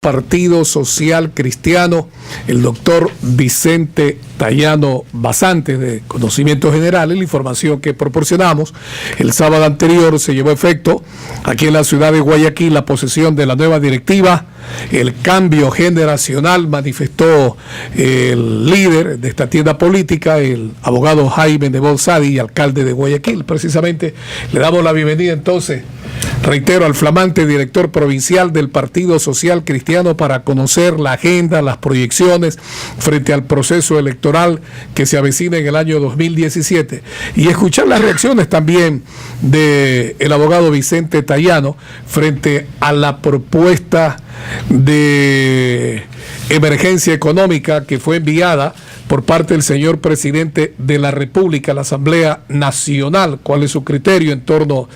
Partido Social Cristiano, el doctor Vicente Tayano Basante, de Conocimiento General. La información que proporcionamos el sábado anterior se llevó a efecto aquí en la ciudad de Guayaquil la posesión de la nueva directiva, el cambio generacional, manifestó el líder de esta tienda política, el abogado Jaime Nebot Sadi, alcalde de Guayaquil. Precisamente le damos la bienvenida entonces, reitero, al flamante director provincial del Partido Social Cristiano para conocer la agenda, las proyecciones frente al proceso electoral que se avecina en el año 2017 y escuchar las reacciones también del abogado Vicente Tayano frente a la propuesta de emergencia económica que fue enviada por parte del señor presidente de la República a la Asamblea Nacional. ¿Cuál es su criterio en torno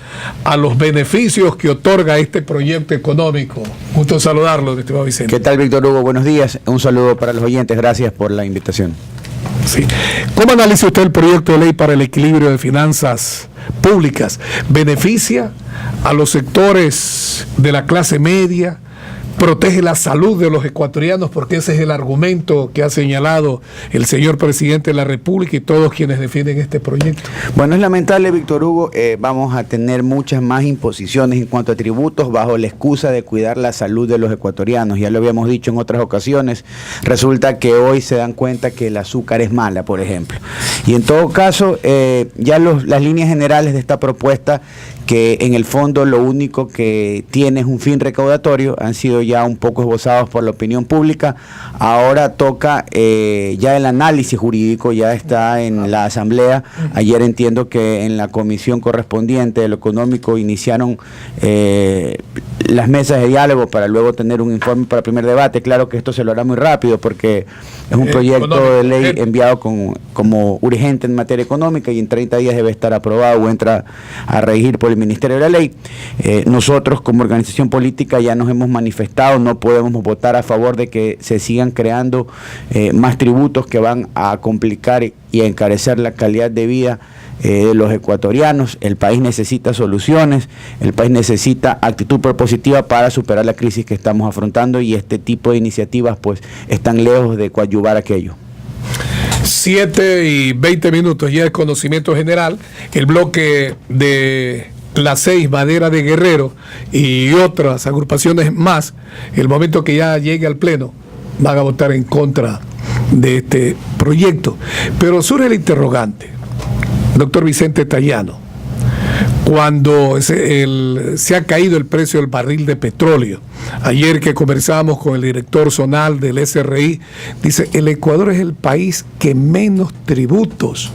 a los beneficios que otorga este proyecto económico? Gusto saludarlo, estimado Vicente. ¿Qué tal, Víctor Hugo? Buenos días. Un saludo para los oyentes. Gracias por la invitación. Sí. ¿Cómo analiza usted el proyecto de ley para el equilibrio de finanzas públicas? ¿Beneficia a los sectores de la clase media? ¿Protege la salud de los ecuatorianos? Porque ese es el argumento que ha señalado el señor presidente de la República y todos quienes defienden este proyecto. Bueno, es lamentable, Víctor Hugo, vamos a tener muchas más imposiciones en cuanto a tributos bajo la excusa de cuidar la salud de los ecuatorianos. Ya lo habíamos dicho en otras ocasiones, resulta que hoy se dan cuenta que el azúcar es mala, por ejemplo. Y en todo caso, ya las líneas generales de esta propuesta, que en el fondo lo único que tiene es un fin recaudatorio, han sido ya un poco esbozados por la opinión pública. Ahora toca ya el análisis jurídico, ya está en la Asamblea. Ayer entiendo que en la comisión correspondiente de lo económico iniciaron las mesas de diálogo para luego tener un informe para el primer debate. Claro que esto se lo hará muy rápido porque es un proyecto de ley enviado como urgente en materia económica y en 30 días debe estar aprobado o entra a regir por el Ministerio de la Ley. Nosotros como organización política ya nos hemos manifestado, no podemos votar a favor de que se sigan creando más tributos que van a complicar y a encarecer la calidad de vida de los ecuatorianos. El país necesita soluciones, el país necesita actitud propositiva para superar la crisis que estamos afrontando y este tipo de iniciativas pues están lejos de coadyuvar aquello. 7:20 ya de conocimiento general. El bloque de las 6 Madera de Guerrero y otras agrupaciones más, el momento que ya llegue al pleno, van a votar en contra de este proyecto. Pero surge el interrogante, doctor Vicente Tayano, cuando se ha caído el precio del barril de petróleo. Ayer que conversábamos con el director zonal del SRI, dice, el Ecuador es el país que menos tributos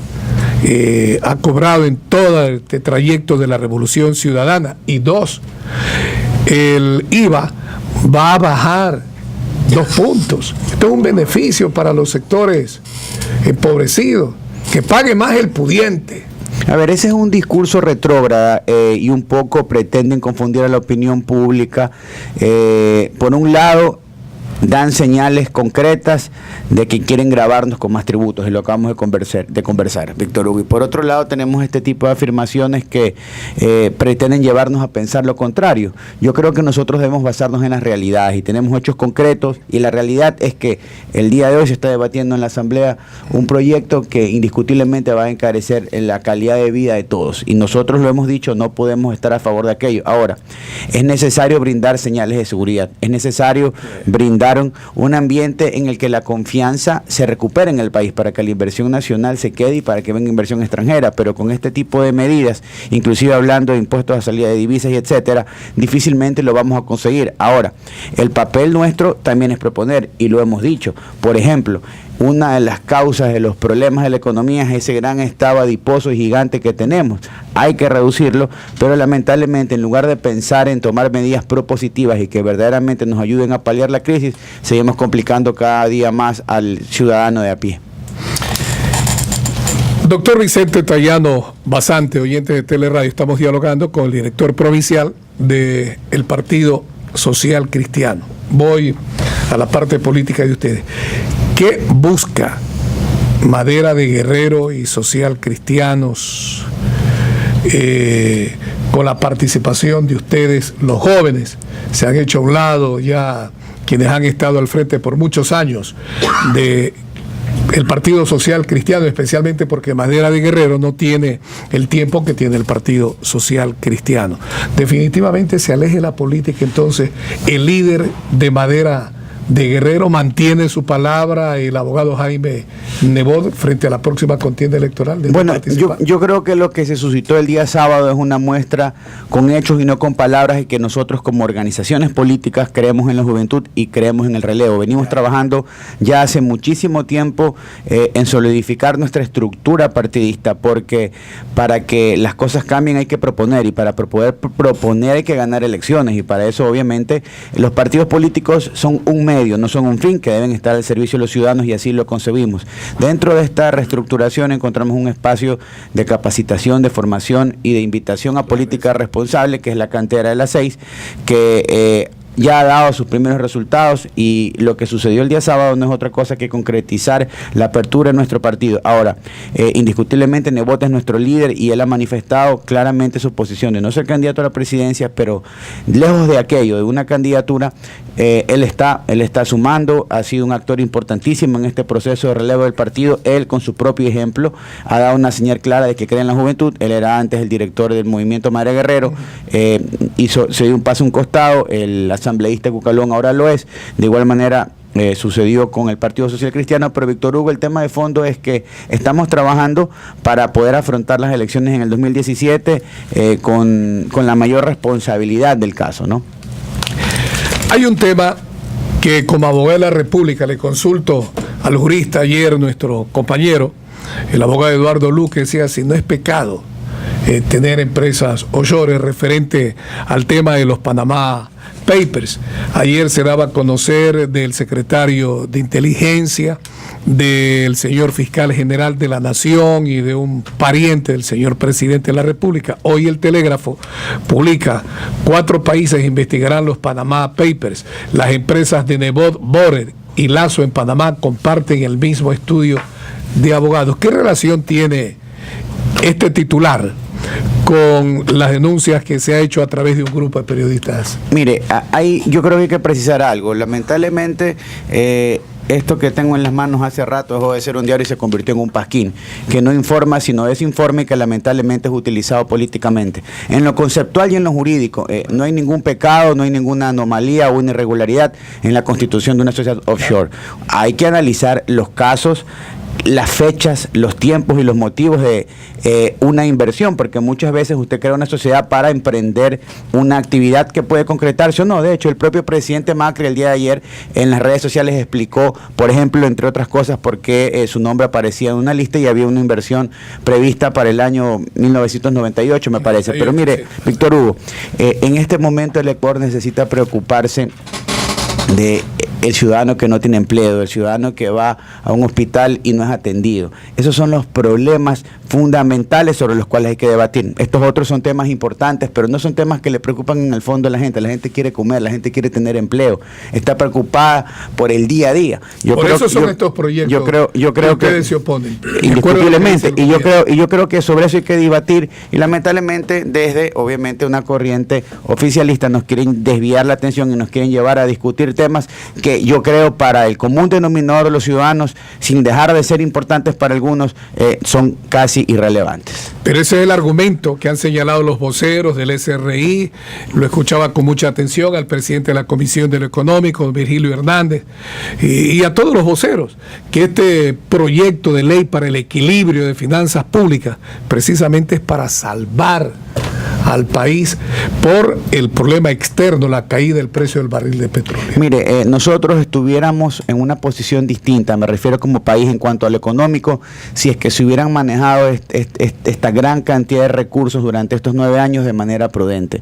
ha cobrado en todo este trayecto de la Revolución Ciudadana. Y 2, el IVA va a bajar 2 puntos. Esto es un beneficio para los sectores empobrecidos, que pague más el pudiente. A ver, ese es un discurso retrógrada y un poco pretenden confundir a la opinión pública. Por un lado, dan señales concretas de que quieren grabarnos con más tributos, y lo acabamos de conversar, Víctor Hugo. Y por otro lado tenemos este tipo de afirmaciones que pretenden llevarnos a pensar lo contrario. Yo creo que nosotros debemos basarnos en las realidades y tenemos hechos concretos, y la realidad es que el día de hoy se está debatiendo en la Asamblea un proyecto que indiscutiblemente va a encarecer la calidad de vida de todos, y nosotros lo hemos dicho, no podemos estar a favor de aquello. Ahora, es necesario brindar señales de seguridad, es necesario brindar un ambiente en el que la confianza se recupere en el país para que la inversión nacional se quede y para que venga inversión extranjera. Pero con este tipo de medidas, inclusive hablando de impuestos a salida de divisas y etcétera, difícilmente lo vamos a conseguir. Ahora, el papel nuestro también es proponer, y lo hemos dicho. Por ejemplo, una de las causas de los problemas de la economía es ese gran estado adiposo y gigante que tenemos. Hay que reducirlo, pero lamentablemente en lugar de pensar en tomar medidas propositivas y que verdaderamente nos ayuden a paliar la crisis, seguimos complicando cada día más al ciudadano de a pie. Doctor Vicente Tayano Basante, oyente de Teleradio, estamos dialogando con el director provincial del Partido Social Cristiano. Voy a la parte política de ustedes. ¿Qué busca Madera de Guerrero y Social Cristianos con la participación de ustedes, los jóvenes? Se han hecho a un lado ya quienes han estado al frente por muchos años de el Partido Social Cristiano, especialmente porque Madera de Guerrero no tiene el tiempo que tiene el Partido Social Cristiano. Definitivamente se aleje la política, entonces el líder de Madera de Guerrero mantiene su palabra, el abogado Jaime Nebot, frente a la próxima contienda electoral. Bueno, yo creo que lo que se suscitó el día sábado es una muestra con hechos y no con palabras, y que nosotros como organizaciones políticas creemos en la juventud y creemos en el relevo. Venimos trabajando ya hace muchísimo tiempo en solidificar nuestra estructura partidista, porque para que las cosas cambien hay que proponer, y para poder proponer hay que ganar elecciones, y para eso obviamente los partidos políticos son un medio, no son un fin, que deben estar al servicio de los ciudadanos, y así lo concebimos. Dentro de esta reestructuración encontramos un espacio de capacitación, de formación y de invitación a política responsable, que es la cantera de las 6, que ya ha dado sus primeros resultados, y lo que sucedió el día sábado no es otra cosa que concretizar la apertura de nuestro partido. Ahora, indiscutiblemente Nebot es nuestro líder, y él ha manifestado claramente su posición de no ser candidato a la presidencia, pero lejos de aquello, de una candidatura, él está sumando, ha sido un actor importantísimo en este proceso de relevo del partido. Él, con su propio ejemplo, ha dado una señal clara de que cree en la juventud. Él era antes el director del movimiento Madera Guerrero, se dio un paso a un costado, el asambleísta Cucalón ahora lo es. De igual manera sucedió con el Partido Social Cristiano, pero Víctor Hugo, el tema de fondo es que estamos trabajando para poder afrontar las elecciones en el 2017 con la mayor responsabilidad del caso, ¿no? Hay un tema que, como abogado de la República, le consulto al jurista ayer, nuestro compañero, el abogado Eduardo Luque, decía si no es pecado tener empresas offshore, referente al tema de los Panamá Papers. Ayer se daba a conocer del secretario de Inteligencia, del señor fiscal general de la Nación y de un pariente del señor presidente de la República. Hoy el Telégrafo publica: 4 países investigarán los Panamá Papers. Las empresas de Nebot, Borer y Lazo en Panamá comparten el mismo estudio de abogados. ¿Qué relación tiene este titular con las denuncias que se ha hecho a través de un grupo de periodistas? Mire, yo creo que hay que precisar algo. Lamentablemente, esto que tengo en las manos hace rato dejó de ser un diario y se convirtió en un pasquín que no informa, sino desinforma, y que lamentablemente es utilizado políticamente. En lo conceptual y en lo jurídico, no hay ningún pecado, no hay ninguna anomalía o una irregularidad en la constitución de una sociedad offshore. Hay que analizar los casos, las fechas, los tiempos y los motivos de una inversión, porque muchas veces usted crea una sociedad para emprender una actividad que puede concretarse o no. De hecho, el propio presidente Macri el día de ayer en las redes sociales explicó, por ejemplo, entre otras cosas, por qué su nombre aparecía en una lista y había una inversión prevista para el año 1998, me parece. Pero mire, Víctor Hugo, en este momento el Ecuador necesita preocuparse de el ciudadano que no tiene empleo, el ciudadano que va a un hospital y no es atendido. Esos son los problemas fundamentales sobre los cuales hay que debatir. Estos otros son temas importantes, pero no son temas que le preocupan en el fondo a la gente. La gente quiere comer, la gente quiere tener empleo, está preocupada por el día a día. Por eso son estos proyectos yo creo que ustedes se oponen. Indiscutiblemente, y yo creo que sobre eso hay que debatir, y lamentablemente desde, obviamente, una corriente oficialista nos quieren desviar la atención y nos quieren llevar a discutir temas que yo creo para el común denominador de los ciudadanos, sin dejar de ser importantes para algunos, son casi irrelevantes. Pero ese es el argumento que han señalado los voceros del SRI. Lo escuchaba con mucha atención al presidente de la Comisión de lo Económico, Virgilio Hernández, y a todos los voceros, que este proyecto de ley para el equilibrio de finanzas públicas precisamente es para salvar al país por el problema externo, la caída del precio del barril de petróleo. Mire, nosotros estuviéramos en una posición distinta, me refiero como país en cuanto a lo económico, si es que se hubieran manejado esta gran cantidad de recursos durante estos 9 años de manera prudente,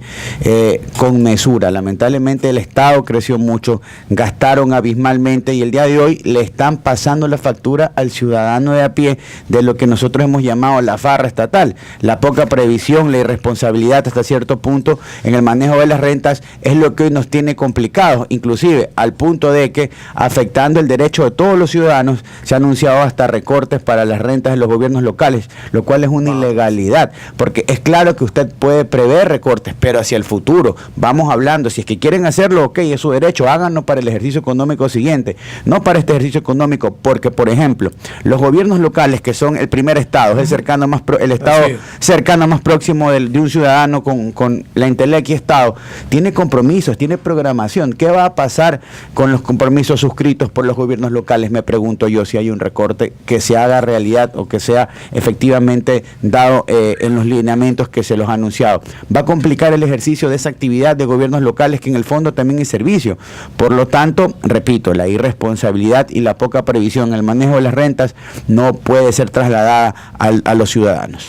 con mesura. Lamentablemente el Estado creció mucho, gastaron abismalmente, y el día de hoy le están pasando la factura al ciudadano de a pie de lo que nosotros hemos llamado la farra estatal, la poca previsión, la irresponsabilidad irresponsabilidad hasta cierto punto en el manejo de las rentas es lo que hoy nos tiene complicados, inclusive al punto de que afectando el derecho de todos los ciudadanos se ha anunciado hasta recortes para las rentas de los gobiernos locales, lo cual es una ilegalidad, porque es claro que usted puede prever recortes, pero hacia el futuro, vamos hablando, si es que quieren hacerlo, ok, es su derecho, háganlo para el ejercicio económico siguiente, no para este ejercicio económico, porque por ejemplo, los gobiernos locales que son el primer estado, es el cercano más el estado cercano más próximo de un ciudadano con la intelequia estado, tiene compromisos, tiene programación. ¿Qué va a pasar con los compromisos suscritos por los gobiernos locales? Me pregunto yo, si hay un recorte que se haga realidad o que sea efectivamente dado en los lineamientos que se los ha anunciado. Va a complicar el ejercicio de esa actividad de gobiernos locales que en el fondo también es servicio. Por lo tanto, repito, la irresponsabilidad y la poca previsión en el manejo de las rentas no puede ser trasladada a los ciudadanos.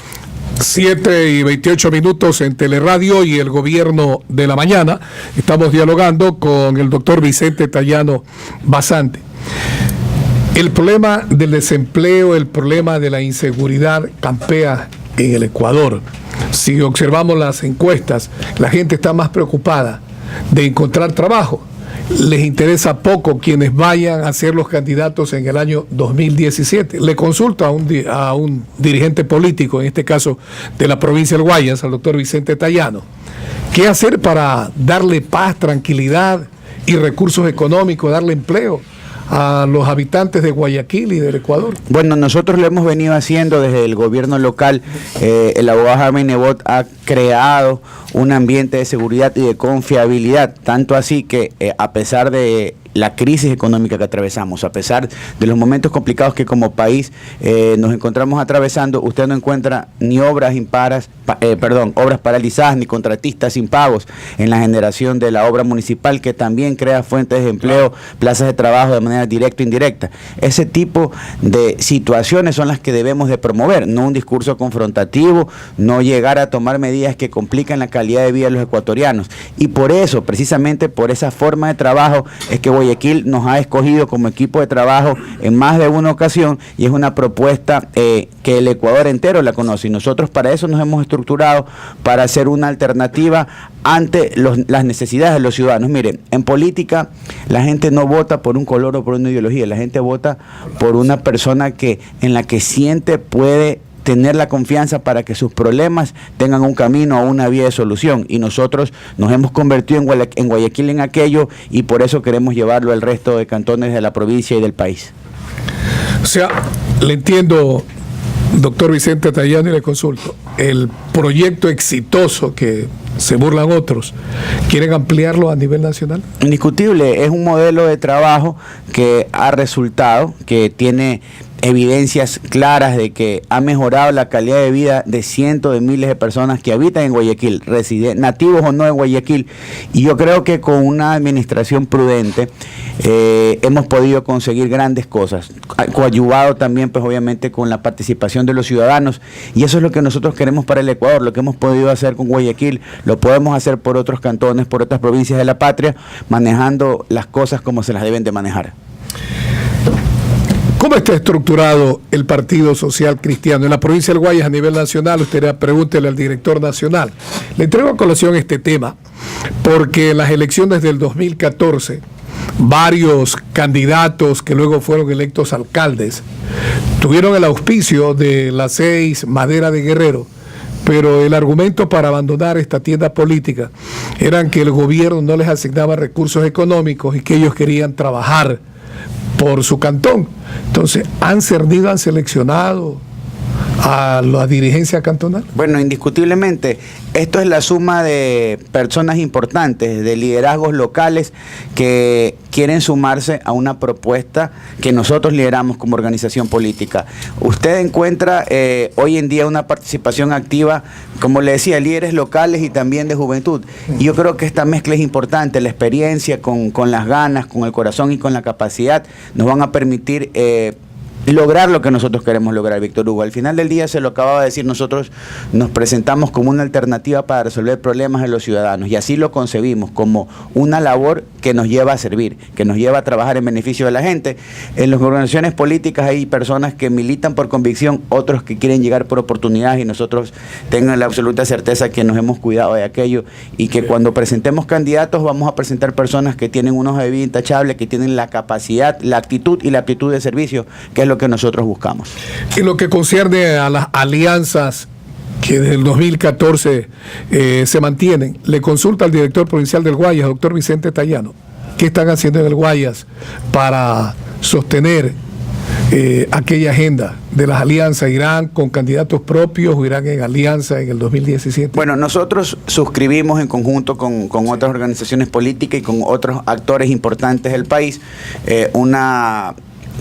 7:28 en Teleradio y el Gobierno de la Mañana. Estamos dialogando con el doctor Vicente Tayano Basante. El problema del desempleo, el problema de la inseguridad campea en el Ecuador. Si observamos las encuestas, la gente está más preocupada de encontrar trabajo. Les interesa poco quienes vayan a ser los candidatos en el año 2017. Le consulto a un dirigente político, en este caso de la provincia del Guayas, al doctor Vicente Tayano. ¿Qué hacer para darle paz, tranquilidad y recursos económicos, darle empleo a los habitantes de Guayaquil y del Ecuador? Bueno, nosotros lo hemos venido haciendo desde el gobierno local. El abogado Jaime Nebot ha creado un ambiente de seguridad y de confiabilidad, tanto así que a pesar de la crisis económica que atravesamos, a pesar de los momentos complicados que como país nos encontramos atravesando, usted no encuentra ni obras obras paralizadas, ni contratistas sin pagos en la generación de la obra municipal, que también crea fuentes de empleo, plazas de trabajo de manera directa e indirecta. Ese tipo de situaciones son las que debemos de promover, no un discurso confrontativo, no llegar a tomar medidas que complican la calidad de vida de los ecuatorianos. Y por eso, precisamente por esa forma de trabajo, es que Guayaquil nos ha escogido como equipo de trabajo en más de una ocasión, y es una propuesta que el Ecuador entero la conoce, y nosotros para eso nos hemos estructurado, para hacer una alternativa ante las necesidades de los ciudadanos. Miren, en política la gente no vota por un color o por una ideología, la gente vota por una persona en la que siente puede tener la confianza para que sus problemas tengan un camino o una vía de solución, y nosotros nos hemos convertido en Guayaquil en aquello, y por eso queremos llevarlo al resto de cantones de la provincia y del país. O sea, le entiendo, doctor Vicente Tayano, y le consulto, el proyecto exitoso que se burlan otros, ¿quieren ampliarlo a nivel nacional? Indiscutible, es un modelo de trabajo que ha resultado, que tiene evidencias claras de que ha mejorado la calidad de vida de cientos de miles de personas que habitan en Guayaquil, nativos o no de Guayaquil, y yo creo que con una administración prudente hemos podido conseguir grandes cosas, coadyuvado también pues obviamente con la participación de los ciudadanos, y eso es lo que nosotros queremos para el Ecuador. Lo que hemos podido hacer con Guayaquil lo podemos hacer por otros cantones, por otras provincias de la patria, manejando las cosas como se las deben de manejar. ¿Cómo está estructurado el Partido Social Cristiano en la provincia del Guayas a nivel nacional? Usted pregúntele al director nacional. Le entrego a colación este tema porque en las elecciones del 2014 varios candidatos que luego fueron electos alcaldes tuvieron el auspicio de las 6 Madera de Guerrero, pero el argumento para abandonar esta tienda política era que el gobierno no les asignaba recursos económicos y que ellos querían trabajar por su cantón. Entonces, ¿han seleccionado a la dirigencia cantonal? Bueno, indiscutiblemente, esto es la suma de personas importantes, de liderazgos locales que quieren sumarse a una propuesta que nosotros lideramos como organización política. Usted encuentra hoy en día una participación activa, como le decía, líderes locales y también de juventud. Y yo creo que esta mezcla es importante, la experiencia con las ganas, con el corazón y con la capacidad nos van a permitir lograr lo que nosotros queremos lograr, Víctor Hugo. Al final del día, se lo acababa de decir, nosotros nos presentamos como una alternativa para resolver problemas de los ciudadanos, y así lo concebimos, como una labor que nos lleva a servir, que nos lleva a trabajar en beneficio de la gente. En las organizaciones políticas hay personas que militan por convicción, otros que quieren llegar por oportunidades, y nosotros tengan la absoluta certeza que nos hemos cuidado de aquello, y que cuando presentemos candidatos vamos a presentar personas que tienen una hoja de vida intachable, que tienen la capacidad, la actitud y la aptitud de servicio, que es lo que nosotros buscamos. En lo que concierne a las alianzas que desde el 2014 se mantienen, le consulta al director provincial del Guayas, doctor Vicente Tayano, ¿qué están haciendo en el Guayas para sostener aquella agenda de las alianzas? ¿Irán con candidatos propios o irán en alianza en el 2017? Bueno, nosotros suscribimos en conjunto con otras organizaciones políticas y con otros actores importantes del país una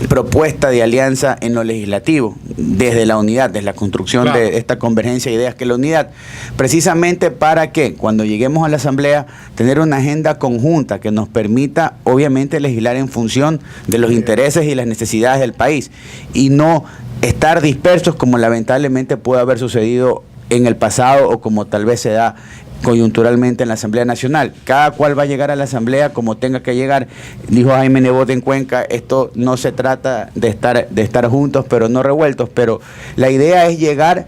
propuesta de alianza en lo legislativo, desde la unidad, desde la construcción, claro, de esta convergencia de ideas que es la unidad, precisamente para que cuando lleguemos a la Asamblea tener una agenda conjunta que nos permita obviamente legislar en función de los intereses y las necesidades del país, y no estar dispersos como lamentablemente puede haber sucedido en el pasado, o como tal vez se da coyunturalmente en la Asamblea Nacional. Cada cual va a llegar a la Asamblea como tenga que llegar. Dijo Jaime Nebot en Cuenca, esto no se trata de estar juntos pero no revueltos, pero la idea es llegar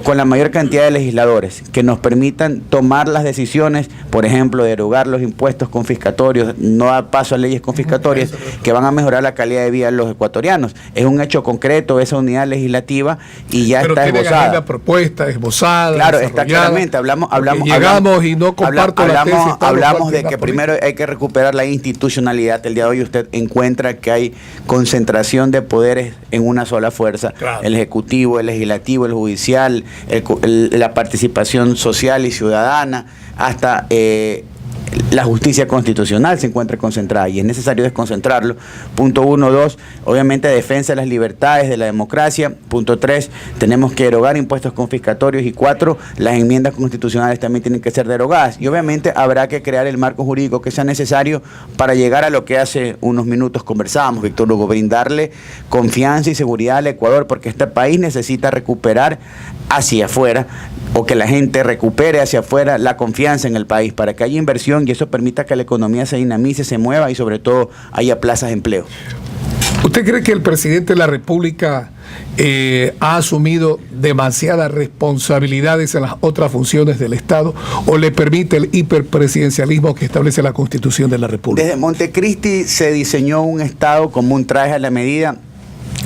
con la mayor cantidad de legisladores que nos permitan tomar las decisiones, por ejemplo, derogar los impuestos confiscatorios, no dar paso a leyes confiscatorias que van a mejorar la calidad de vida de los ecuatorianos. Es un hecho concreto esa unidad legislativa, y ya está esbozada. Pero la propuesta esbozada. Claro, está claramente. Hablamos y no comparto la tesis. Hablamos de que primero hay que recuperar la institucionalidad. El día de hoy usted encuentra que hay concentración de poderes en una sola fuerza. Claro. El Ejecutivo, el Legislativo, el Judicial, la participación social y ciudadana, hasta la justicia constitucional se encuentra concentrada, y es necesario desconcentrarlo. Punto 1, 2, obviamente defensa de las libertades, de la democracia. Punto 3, tenemos que derogar impuestos confiscatorios, y 4, las enmiendas constitucionales también tienen que ser derogadas, y obviamente habrá que crear el marco jurídico que sea necesario para llegar a lo que hace unos minutos conversábamos, Víctor Hugo, brindarle confianza y seguridad al Ecuador, porque este país necesita recuperar hacia afuera, o que la gente recupere hacia afuera la confianza en el país, para que haya inversión y eso permita que la economía se dinamice, se mueva y sobre todo haya plazas de empleo. ¿Usted cree que el presidente de la República ha asumido demasiadas responsabilidades en las otras funciones del Estado, o le permite el hiperpresidencialismo que establece la Constitución de la República? Desde Montecristi se diseñó un Estado como un traje a la medida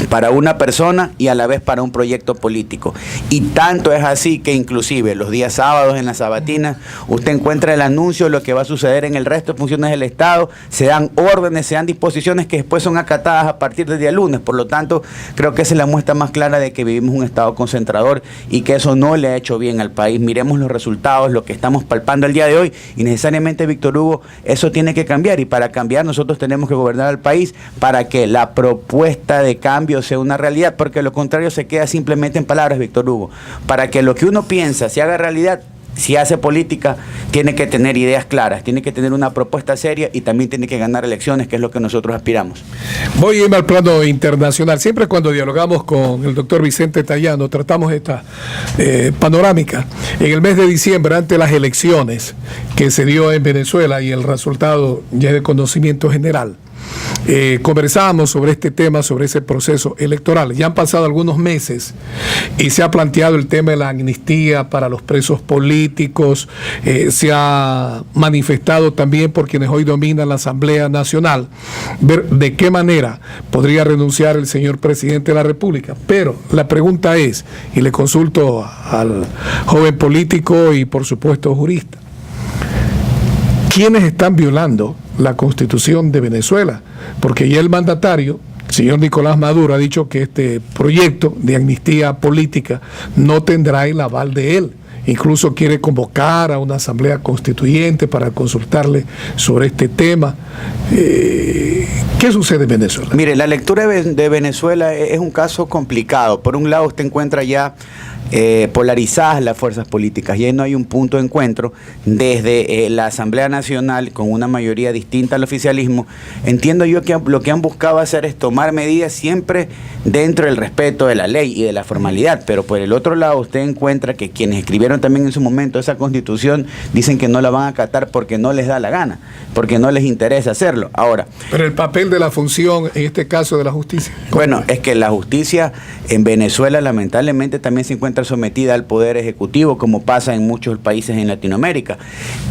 para una persona y a la vez para un proyecto político, y tanto es así que inclusive los días sábados en la sabatina usted encuentra el anuncio de lo que va a suceder en el resto de funciones del Estado, se dan órdenes, se dan disposiciones que después son acatadas a partir del día lunes. Por lo tanto, creo que esa es la muestra más clara de que vivimos un Estado concentrador y que eso no le ha hecho bien al país. Miremos los resultados, lo que estamos palpando el día de hoy, y necesariamente, Víctor Hugo, eso tiene que cambiar, y para cambiar nosotros tenemos que gobernar al país para que la propuesta de cambio sea una realidad, porque lo contrario se queda simplemente en palabras, Víctor Hugo. Para que lo que uno piensa se haga realidad, si hace política, tiene que tener ideas claras, tiene que tener una propuesta seria, y también tiene que ganar elecciones, que es lo que nosotros aspiramos. Voy a irme al plano internacional. Siempre cuando dialogamos con el doctor Vicente Tayano tratamos esta panorámica. En el mes de diciembre, ante las elecciones que se dio en Venezuela, y el resultado ya es de conocimiento general, conversábamos sobre este tema, sobre ese proceso electoral. Ya han pasado algunos meses y se ha planteado el tema de la amnistía para los presos políticos, se ha manifestado también por quienes hoy dominan la Asamblea Nacional, ver de qué manera podría renunciar el señor presidente de la República. Pero la pregunta es, y le consulto al joven político y por supuesto jurista, ¿quiénes están violando la Constitución de Venezuela? Porque ya el mandatario, el señor Nicolás Maduro, ha dicho que este proyecto de amnistía política no tendrá el aval de él. Incluso quiere convocar a una asamblea constituyente para consultarle sobre este tema. ¿Qué sucede en Venezuela? Mire, la lectura de Venezuela es un caso complicado. Por un lado, usted encuentra ya polarizadas las fuerzas políticas y ahí no hay un punto de encuentro desde la Asamblea Nacional con una mayoría distinta al oficialismo. Entiendo yo que lo que han buscado hacer es tomar medidas siempre dentro del respeto de la ley y de la formalidad, pero por el otro lado usted encuentra que quienes escribieron también en su momento esa Constitución dicen que no la van a acatar porque no les da la gana, porque no les interesa hacerlo. Ahora, pero el papel de la función, en este caso de la justicia. Bueno, es que la justicia en Venezuela lamentablemente también se encuentra sometida al poder ejecutivo, como pasa en muchos países en Latinoamérica.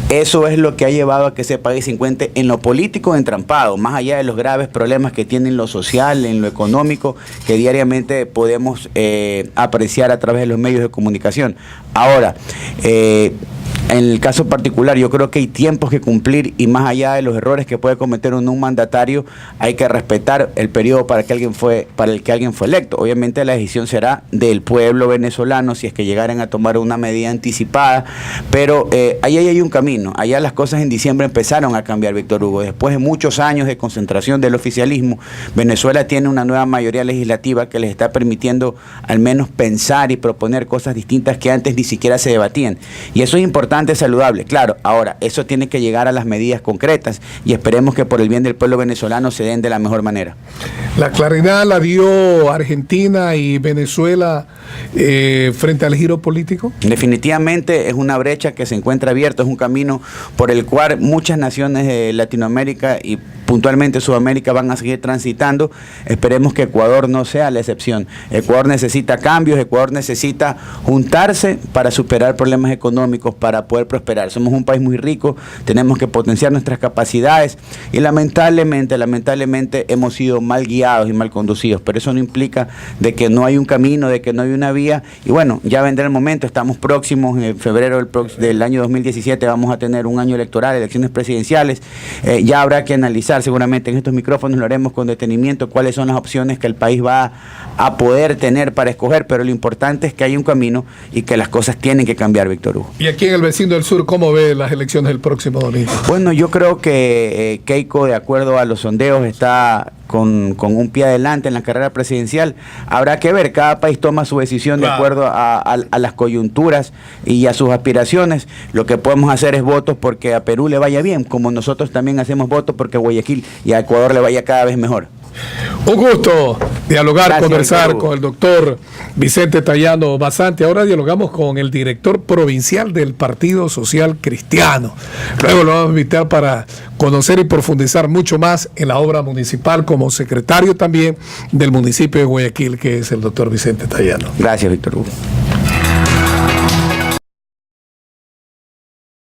Eso es lo que ha llevado a que ese país se encuentre en lo político entrampado, más allá de los graves problemas que tiene en lo social, en lo económico, que diariamente podemos apreciar a través de los medios de comunicación. Ahora, en el caso particular, yo creo que hay tiempos que cumplir y más allá de los errores que puede cometer un mandatario, hay que respetar el periodo para el que alguien fue electo. Obviamente la decisión será del pueblo venezolano si es que llegaran a tomar una medida anticipada, pero ahí hay un camino. Allá las cosas en diciembre empezaron a cambiar, Víctor Hugo. Después de muchos años de concentración del oficialismo, Venezuela tiene una nueva mayoría legislativa que les está permitiendo al menos pensar y proponer cosas distintas que antes ni siquiera se debatían. Y eso es importante, saludable, claro. Ahora, eso tiene que llegar a las medidas concretas y esperemos que por el bien del pueblo venezolano se den de la mejor manera. La claridad la dio Argentina y Venezuela frente al giro político. Definitivamente es una brecha que se encuentra abierta, es un camino por el cual muchas naciones de Latinoamérica y puntualmente Sudamérica van a seguir transitando. Esperemos que Ecuador no sea la excepción. Ecuador necesita cambios, Ecuador necesita juntarse para superar problemas económicos, para poder prosperar. Somos un país muy rico, tenemos que potenciar nuestras capacidades y lamentablemente hemos sido mal guiados y mal conducidos, pero eso no implica de que no hay un camino, de que no hay una vía y bueno, ya vendrá el momento, estamos próximos, en febrero del año 2017 vamos a tener un año electoral, elecciones presidenciales, ya habrá que analizar seguramente en estos micrófonos, lo haremos con detenimiento, cuáles son las opciones que el país va a poder tener para escoger, pero lo importante es que hay un camino y que las cosas tienen que cambiar, Víctor Hugo. Y aquí en el vecino del sur, ¿cómo ve las elecciones del próximo domingo? Bueno, yo creo que Keiko, de acuerdo a los sondeos, está con un pie adelante en la carrera presidencial. Habrá que ver, cada país toma su decisión de acuerdo a las coyunturas y a sus aspiraciones. Lo que podemos hacer es votos porque a Perú le vaya bien, como nosotros también hacemos votos porque a Guayaquil y a Ecuador le vaya cada vez mejor. Un gusto dialogar, conversar con el doctor Vicente Tayano Basante. Ahora dialogamos con el director provincial del Partido Social Cristiano. Luego lo vamos a invitar para conocer y profundizar mucho más en la obra municipal como secretario también del municipio de Guayaquil, que es el doctor Vicente Tayano. Gracias, Víctor Hugo.